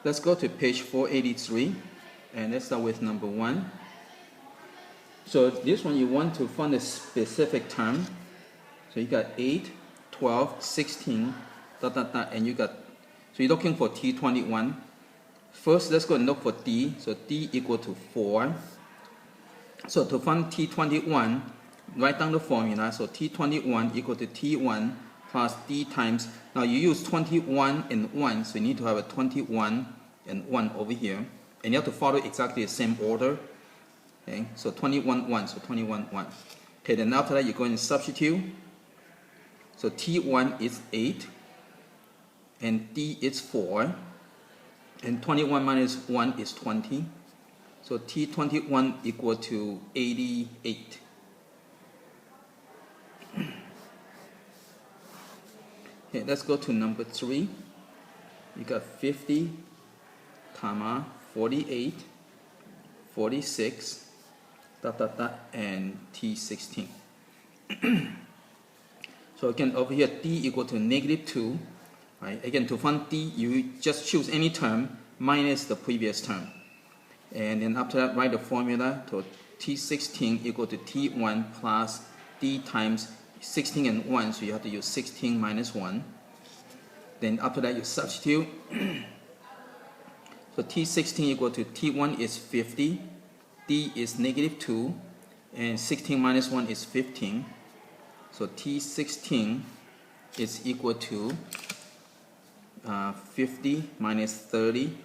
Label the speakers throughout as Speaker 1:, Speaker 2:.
Speaker 1: Let's go to page 483, and let's start with number 1. So this one you want to find a specific term. So you got 8, 12, 16, and you got, so you're looking for T21. First, let's go and look for D. So D equal to 4. So to find T21, write down the formula. So T21 equal to T1 plus D times, now you use 21 and 1, so you need to have a 21 and 1 over here. And you have to follow exactly the same order. Okay, so 21, 1, so 21, 1. Okay, then after that you go and substitute. So T1 is 8, and D is 4, and 21 minus 1 is 20. So T21 equal to 88. Okay, let's go to number 3. You got 50, 48, 46, and T16. So again, over here, D equal to -2. Right? Again, to find D, you just choose any term minus the previous term. And then after that, write the formula. So T16 equal to T1 plus D times 16 and 1. So you have to use 16 minus 1. Then after that, you substitute. So T16 equal to T1 is 50. D is -2. And 16 minus 1 is 15. So T16 is equal to 50 minus 30.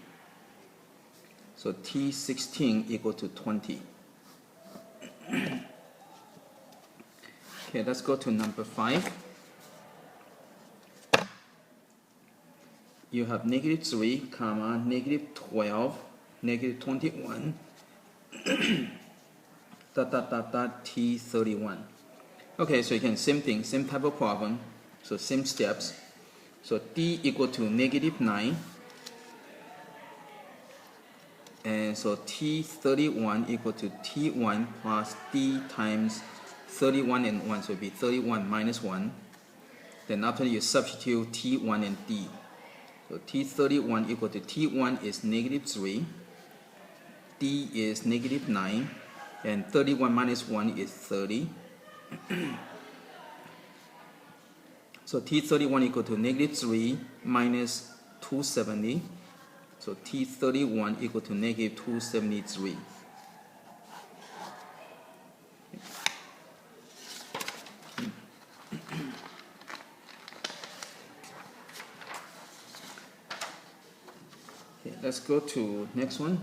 Speaker 1: So T16 equal to 20. Okay, let's go to number 5. You have -3, -12, -21, T31. Okay, so again, same thing, same type of problem, so same steps. So D equal to -9, and so T31 equal to T1 plus D times 31 and 1, so it would be 31 minus 1. Then after you substitute T1 and D. So T31 equal to T1 is -3, D is -9, and 31 minus 1 is 30. So T31 equal to -3 minus 270. So T31 equal to -273. Okay, let's go to next one.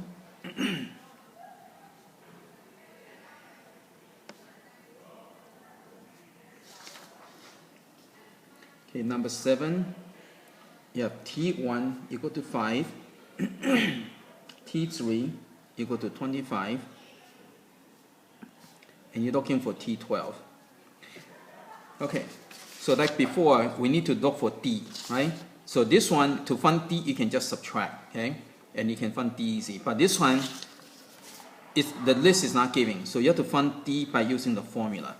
Speaker 1: Okay, number 7, you have T1 equal to 5, T3 equal to 25, and you're looking for T12. Okay, so like before, we need to look for D, right? So this one, to find D, you can just subtract, okay? And you can find D easy. But this one, the list is not giving, so you have to find D by using the formula.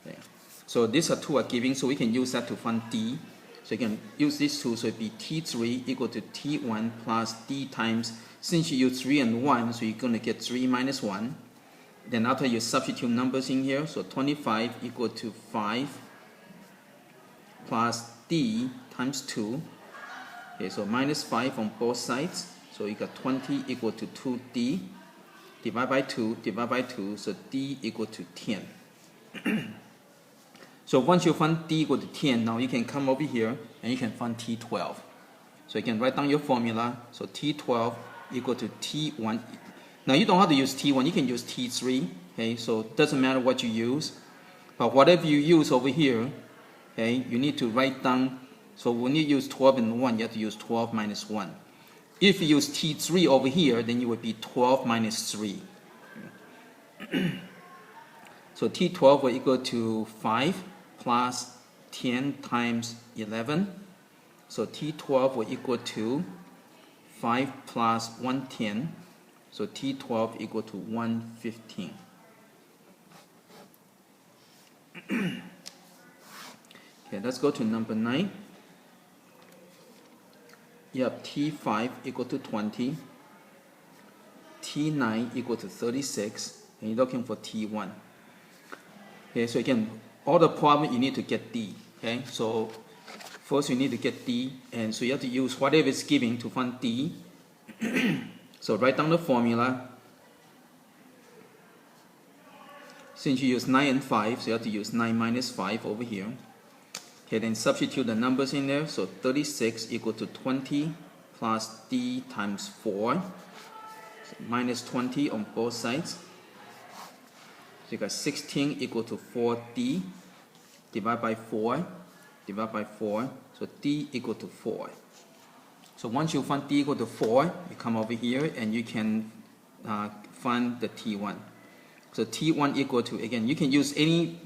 Speaker 1: Okay. So these are two are giving, so we can use that to find D. So you can use these two, so it would be T3 equal to T1 plus D times, since you use 3 and 1, so you're going to get 3 minus 1. Then after you substitute numbers in here, so 25 equal to 5 plus D times 2. Okay, so minus 5 on both sides. So you got 20 equal to 2D. Divide by 2, so D equal to 10. So once you find D equal to 10, now you can come over here and you can find T12. So you can write down your formula. So T12 equal to T1. Now you don't have to use T1, you can use T3. Okay, so it doesn't matter what you use. But whatever you use over here, okay, you need to write down. So when you use 12 and 1, you have to use 12 minus 1. If you use T3 over here, then you would be 12 minus 3. So T12 will equal to 5 plus 10 times 11. So T12 will equal to 5 plus 110. So T12 equal to 115. Okay, let's go to number 9. you have T5 equal to 20, T9 equal to 36, and you're looking for T1. Okay, so again, all the problem you need to get D. Okay, so first you need to get D, and so you have to use whatever it's giving to find D. So write down the formula. Since you use 9 and 5, so you have to use 9 minus 5 over here. Okay, then substitute the numbers in there. So 36 equal to 20 plus D times 4. So minus 20 on both sides. So you got 16 equal to 4D. Divide by 4. Divide by 4. So D equal to 4. So once you find D equal to 4, you come over here and you can find the T1. So T1 equal to, again, you can use any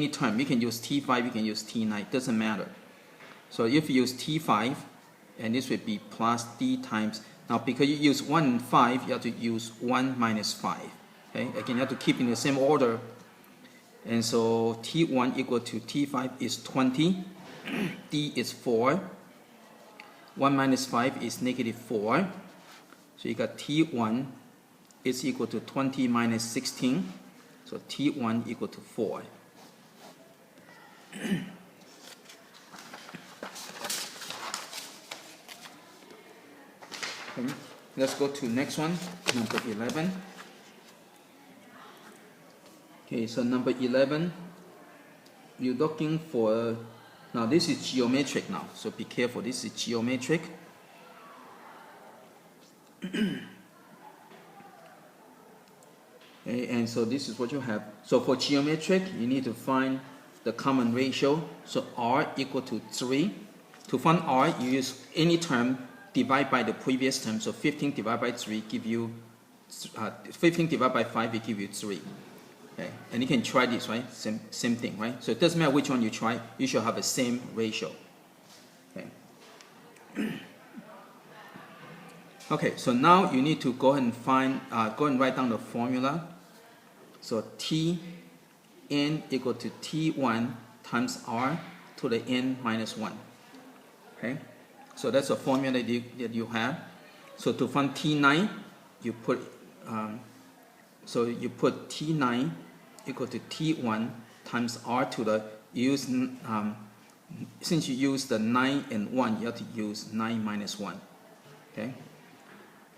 Speaker 1: term. You can use T5, you can use T9, it doesn't matter. So if you use T5, and this would be plus D times, now because you use 1 and 5, you have to use 1 minus 5. Okay? Again, you have to keep in the same order. And so T1 equal to T5 is 20, D is 4, 1 minus 5 is negative 4. So you got T1 is equal to 20 minus 16. So T1 equal to 4. Okay. Let's go to next one, number 11. Okay, so number 11, you're looking for, now this is geometric now, so be careful, this is geometric. Okay, and so this is what you have. So for geometric, you need to find the common ratio. So R equal to 3. To find R, you use any term divide by the previous term. So 15 divided by 3 give you 15 divided by 5 will give you 3. Okay, and you can try this, right? Same thing, right? So it doesn't matter which one you try, you should have the same ratio. Okay. Okay, so now you need to go ahead and find, go and write down the formula. So T n equal to T1 times R to the n minus 1. Okay, so that's a formula that you have. So to find T9, you put, so you put T9 equal to T1 times R to the, use, since you use the 9 and 1, you have to use 9 minus 1. Okay.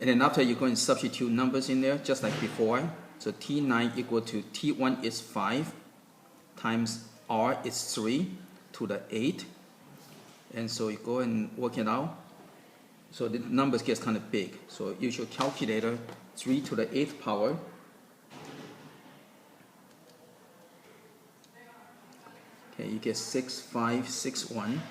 Speaker 1: And then after you go and substitute numbers in there, just like before. So T9 equal to T1 is 5 times R is 3 to the 8. And so you go and work it out. So the numbers get kind of big. So use your calculator, 3 to the 8th power. Okay, you get 6561.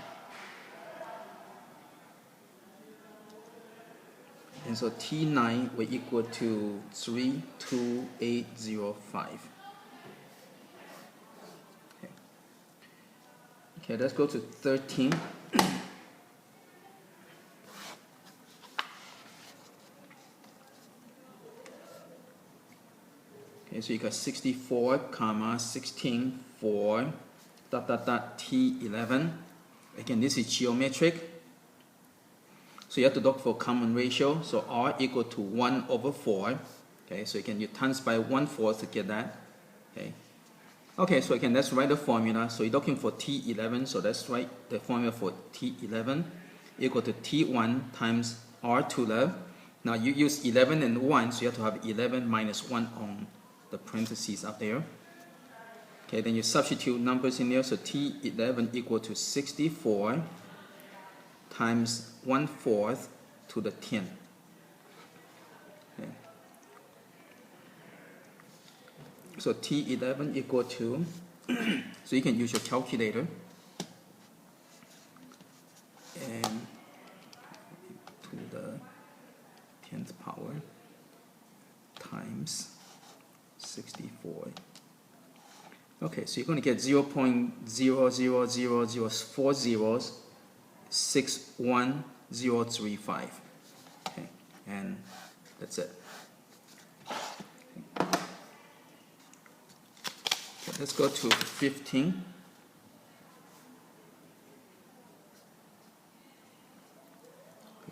Speaker 1: And so T9 will equal to 32805. Okay. Okay, let's go to 13. Okay, so you got 64, comma, 16, 4, dot, dot, dot, T11. Again, this is geometric. So you have to look for common ratio. So R equal to 1 over 4. Okay, so you times by 1/4 to get that. Okay. Okay, so again, let's write the formula. So you're looking for T11, so let's write the formula for T11 equal to T1 times R to the, now you use 11 and 1, so you have to have 11 minus 1 on the parentheses up there. Okay, then you substitute numbers in there. So T11 equal to 64 times 1/4 to the 10. Okay. So T11 equal to, so you can use your calculator, and to the 10th power times 64. Okay, so you're going to get 0.0004061,035. Okay, and that's it. Okay, let's go to 15.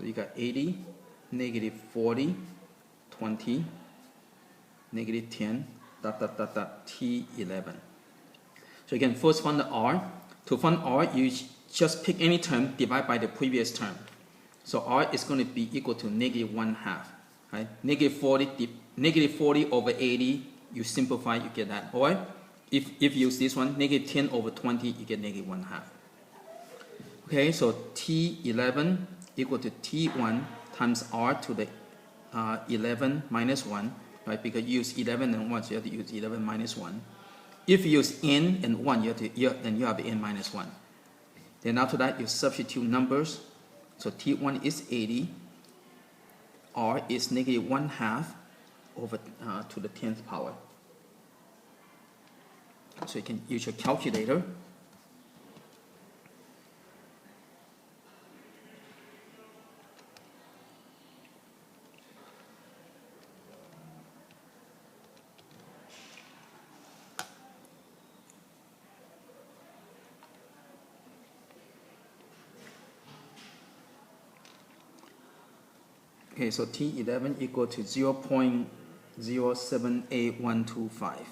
Speaker 1: So you got 80, negative 40, 20, negative 10, T11. So you can first find the R. To find R, you just pick any term, divide by the previous term. So R is going to be equal to negative 1/2. Right? Negative 40 over 80, you simplify, you get that. Or if you use this one, negative 10 over 20, you get negative 1/2. Okay, so T11 equal to T1 times R to the 11 minus 1, right? Because you use 11 and 1, so you have to use 11 minus 1. If you use n and 1, then you have n minus 1. Then after that, you substitute numbers. So T1 is 80, R is negative 1/2 over to the 10th power. So you can use your calculator. Okay, so T11 equal to 0.078125.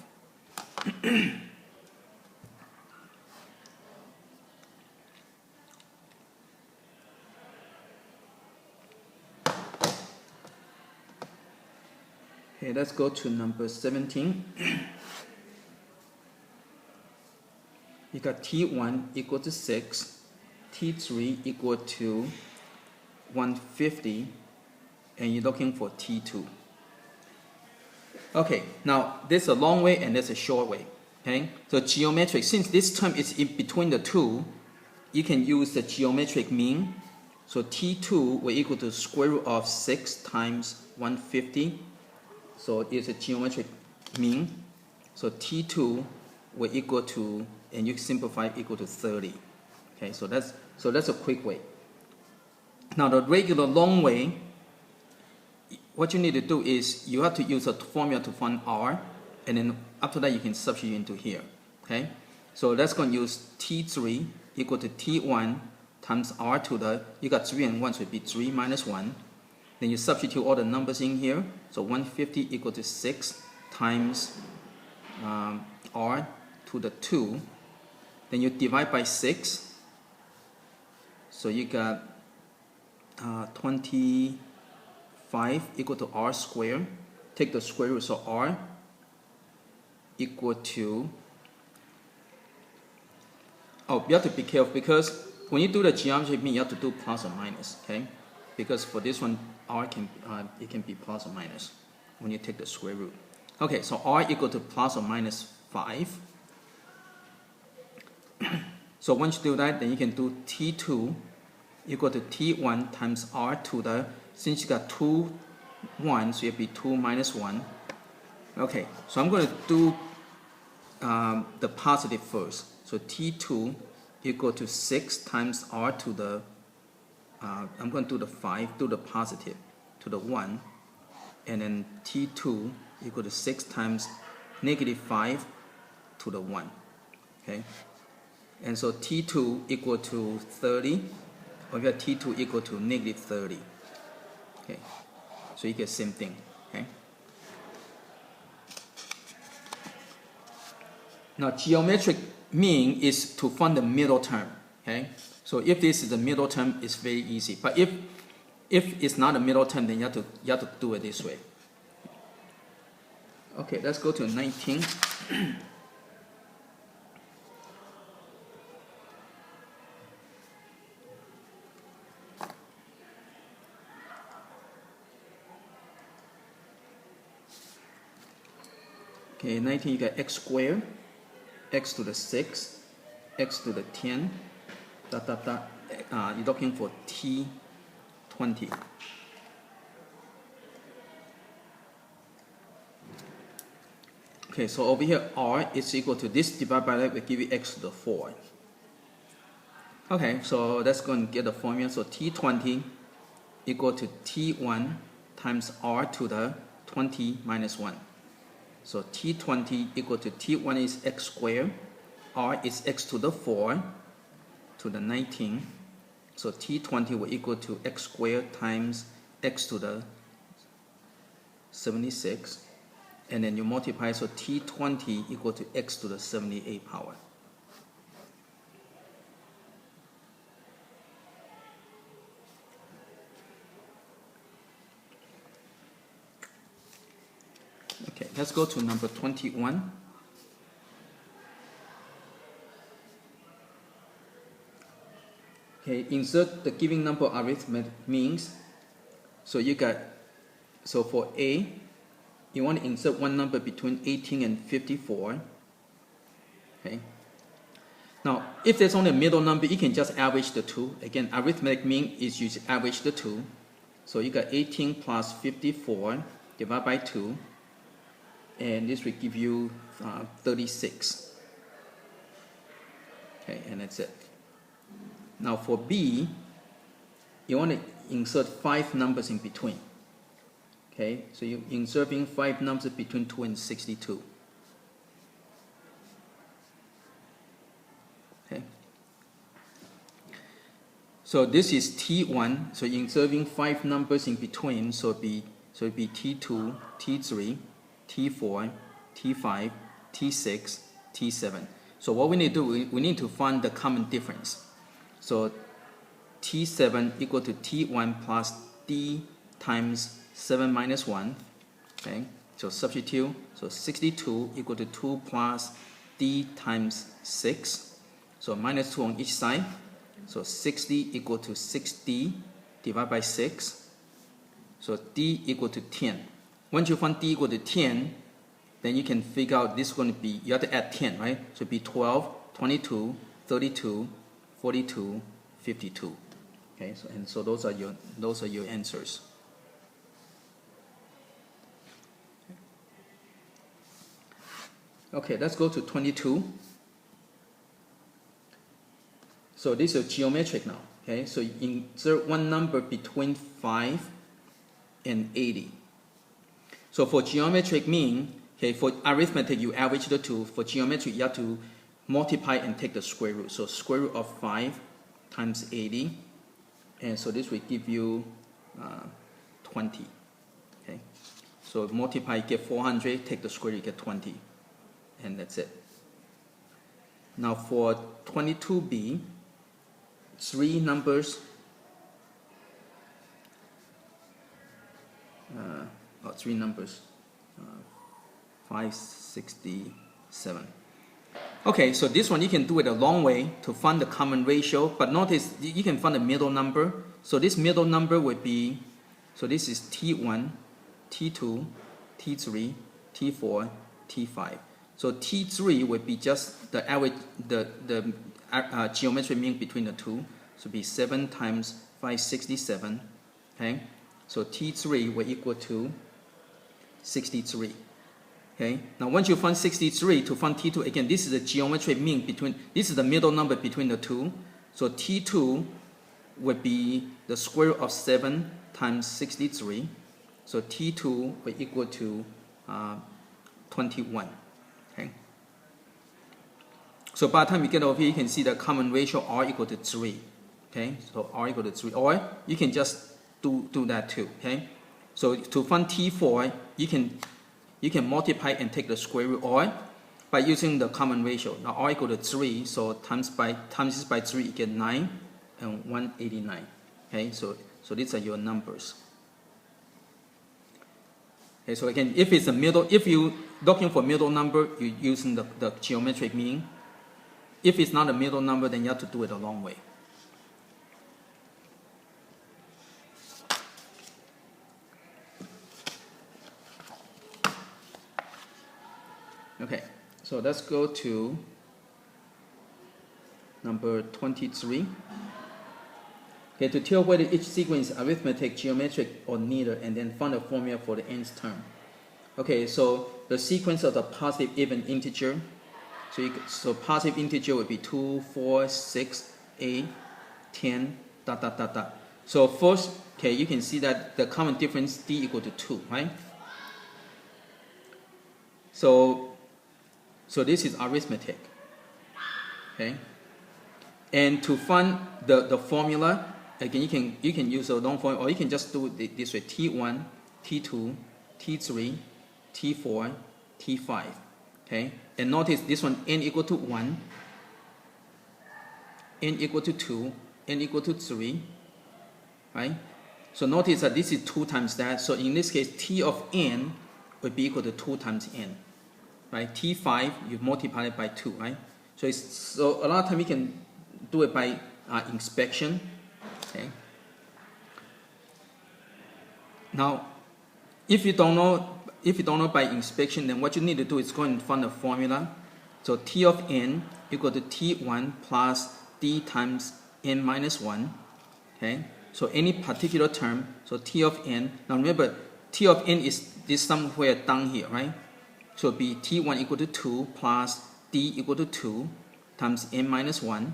Speaker 1: Okay, let's go to number 17. You got T1 equal to 6, T3 equal to 150, and you're looking for T2. Okay, now there's a long way and there's a short way. Okay, so geometric, since this term is in between the two, you can use the geometric mean. So T2 will equal to square root of 6 times 150. So it's a geometric mean. So T2 will equal to, and you simplify, equal to 30. Okay, so that's a quick way. Now the regular long way, what you need to do is you have to use a formula to find R, and then after that you can substitute into here. Okay, so let's go and use T3 equal to T1 times R to the, you got 3 and 1, so it would be 3 minus 1. Then you substitute all the numbers in here. So 150 equal to 6 times R to the 2. Then you divide by 6. So you got 25 equal to R squared. Take the square root, so R equal to, oh, you have to be careful because when you do the geometric mean, you have to do plus or minus, okay? Because for this one, R can it can be plus or minus when you take the square root. Okay, so R equal to plus or minus 5. So once you do that, then you can do T2 equal to T1 times R to the, since you got 2, 1, so it'll be 2 minus 1. Okay, so I'm going to do the positive first. So T2 equal to 6 times R to the, I'm going to do the 5, do the positive to the 1, and then T2 equal to 6 times negative 5 to the 1. Okay, and so T2 equal to 30, or we have T2 equal to negative 30. Okay, so you get the same thing. Okay. Now geometric mean is to find the middle term. Okay, so if this is the middle term, it's very easy. But if it's not a middle term, then you have to do it this way. Okay, let's go to 19. Okay, 19, you got x squared, x to the 6, x to the 10, you're looking for T20. Okay, so over here, R is equal to this divided by that will give you x to the 4. Okay, so let's go and get the formula. So T20 equal to T1 times R to the 20 minus 1. So T20 equal to T1 is x squared, R is x to the 4 to the 19, So T20 will equal to x squared times x to the 76. And then you multiply, so T20 equal to x to the 78 power. Okay, let's go to number 21. Okay, insert the given number arithmetic means. So you got, so for A, you want to insert one number between 18 and 54. Okay. Now, if there's only a middle number, you can just average the two. Again, arithmetic mean is you average the two. So you got 18 plus 54 divided by 2. And this will give you 36. Okay, and that's it. Now for B, you want to insert 5 numbers in between. Okay, so you're inserting 5 numbers between 2 and 62. Okay. So this is T1. So you're inserting 5 numbers in between. So it'd be T2, T3, T4, T5, T6, T7. So what we need to do, we need to find the common difference. So T7 equal to T1 plus D times 7 minus 1. Okay, so substitute. So 62 equal to 2 plus D times 6. So minus 2 on each side. So 60 equal to 6D divided by 6. So D equal to 10. Once you find D equal to 10, then you can figure out this is going to be, you have to add 10, right? So it'd be 12, 22, 32, 42, 52. Okay, so those are your answers. Okay, let's go to 22. So this is geometric now. Okay, so you insert one number between 5 and 80. So for geometric mean, okay, for arithmetic you average the two. For geometric you have to multiply and take the square root. So square root of 5 times 80, and so this will give you 20. Okay, so multiply, you get 400, take the square, you get 20, and that's it. Now for 22b, 3 numbers, 567. Okay, so this one you can do it a long way to find the common ratio, but notice you can find the middle number. So this middle number would be, so this is T1, T2, T3, T4, T5. So T3 would be just the average, the geometric mean between the two. So it'd be 7 times 567. Okay, so T3 will equal to 63. Okay, now once you find 63, to find T2, again, this is the geometric mean between, this is the middle number between the two. So T2 would be the square root of 7 times 63. So T2 will equal to 21. Okay. So by the time you get over here, you can see the common ratio R equal to 3. Okay, so R equal to 3. Or you can just do that too. Okay, so to find T4, you can multiply and take the square root, or by using the common ratio. Now R equal to 3, so times this by 3, you get 9 and 189. Okay, so these are your numbers. Okay, so again, if it's a middle, if you're looking for middle number, you're using the geometric mean. If it's not a middle number, then you have to do it a long way. Okay, so let's go to number 23. Okay, to tell whether each sequence is arithmetic, geometric, or neither, and then find a formula for the nth term. Okay, so the sequence of the positive even integer. So positive integer would be 2, 4, 6, 8, 10, ... So first, okay, you can see that the common difference d equal to 2, right? So this is arithmetic. Okay. And to find the formula, again, you can use a long formula, or you can just do it this way: T1, T2, T3, T4, T5. Okay, and notice this one: n equal to 1, n equal to 2, n equal to 3. Right? So notice that this is 2 times that. So in this case, T of n would be equal to 2 times n. Right? T5, you multiply it by 2. Right? So a lot of time you can do it by inspection. Okay. Now, if you don't know by inspection, then what you need to do is go and find the formula. So T of n equal to T1 plus D times n minus 1. Okay. So any particular term, so T of n. Now remember, T of n is somewhere down here, right? So it'll be T1 equal to 2 plus D equal to 2 times n minus 1.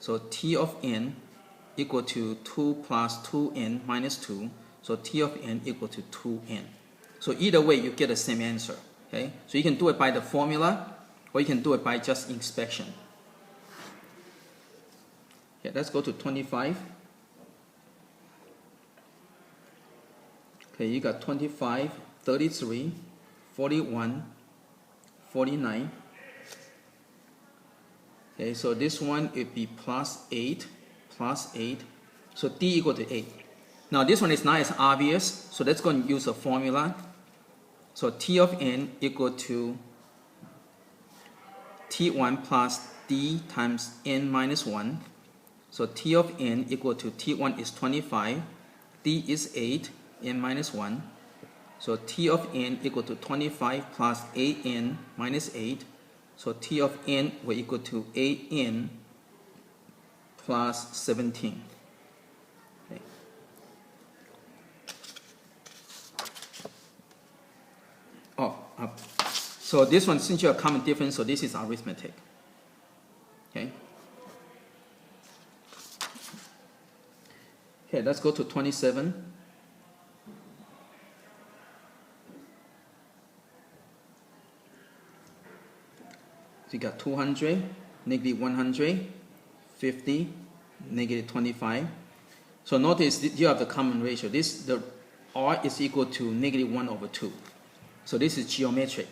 Speaker 1: So T of n equal to 2 plus 2n minus 2. So T of n equal to 2n. So either way, you get the same answer. Okay? So you can do it by the formula, or you can do it by just inspection. Okay, let's go to 25. Okay, you got 25, 33, 41, 49. Okay, so this one would be plus 8, plus 8. So D equal to 8. Now this one is not as obvious, so let's go and use a formula. So T of n equal to T1 plus D times n minus 1. So T of n equal to T1 is 25, D is 8, n minus 1. So T of n equal to 25 plus 8n minus 8. So T of n will equal to 8n plus 17. Okay. So this one, since you have common difference, so this is arithmetic. Okay. Okay, let's go to 27. So you got 200, negative 100, 50, negative 25. So notice that you have the common ratio. The R is equal to negative 1 over 2. So this is geometric.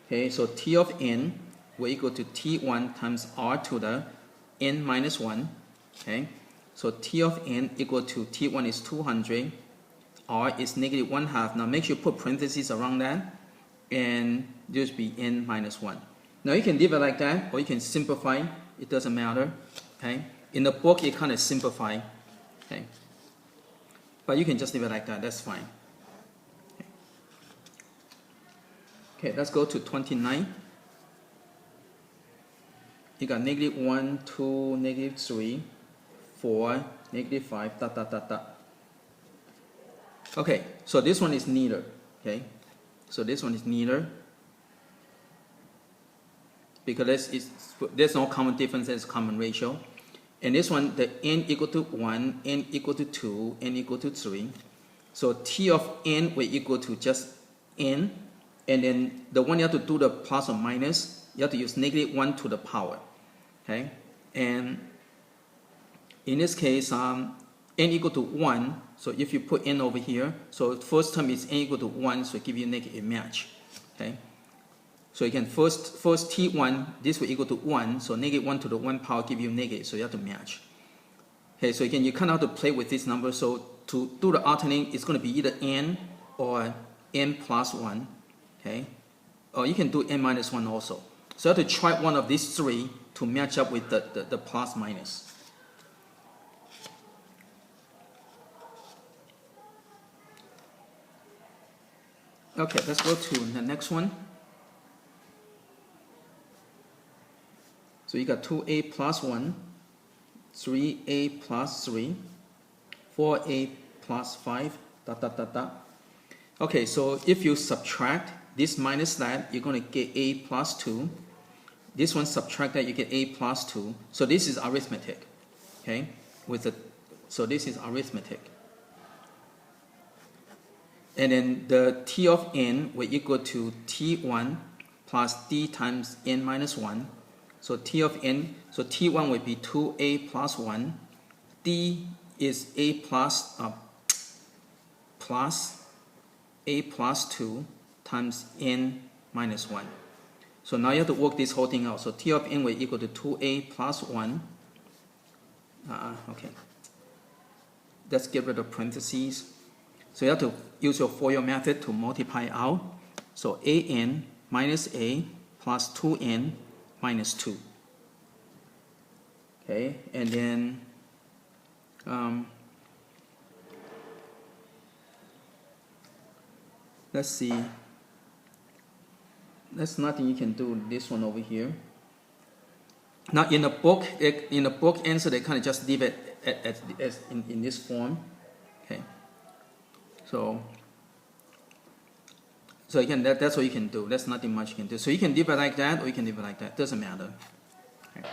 Speaker 1: Okay, so T of n will equal to T1 times R to the n minus 1. Okay, so T of n equal to T1 is 200, R is negative 1/2. Now make sure you put parentheses around that, and this will be n minus 1. Now you can leave it like that, or you can simplify. It doesn't matter. Okay, in the book it kind of simplify. Okay, but you can just leave it like that. That's fine. Okay, let's go to 29. You got negative 1, 2, negative 3, 4, negative 5, dot, dot, dot, dot. Okay, so this one is neither. Okay, so this one is neither. Because there's no common difference, there's common ratio. And this one, the n equal to 1, n equal to 2, n equal to 3. So T of n will equal to just n. And then the one you have to do the plus or minus, you have to use negative 1 to the power. Okay? And in this case, n equal to 1. So if you put n over here, so first term is n equal to 1, so it gives you negative match. Okay? So you can first T1, this will equal to 1, so negative 1 to the 1 power give you negative, so you have to match. Okay, so again, you kind of have to play with this number. So to do the alternating, it's going to be either n or n plus 1. Okay, or you can do n minus 1 also. So you have to try one of these three to match up with the plus minus. Okay, let's go to the next one. So you got 2a plus 1, 3a plus 3, 4a plus 5, dot, dot, dot, dot. Okay, so if you subtract this minus that, you're going to get a plus 2. This one subtract that, you get a plus 2. So this is arithmetic. Okay, so this is arithmetic. And then the T of n will equal to T1 plus D times n minus 1. So T of n, so T1 would be 2a plus 1. D is a plus a plus 2 times n minus 1. So now you have to work this whole thing out. So T of n will equal to 2a plus 1. Okay. Let's get rid of parentheses. So you have to use your FOIL method to multiply out. So an minus a plus 2n minus 2. Okay, and then let's see. There's nothing you can do with this one over here. Now in the book answer, they kind of just leave it as in this form. Okay. So again, that's what you can do. There's nothing much you can do. So you can leave it like that, or you can leave it like that. Doesn't matter. Okay.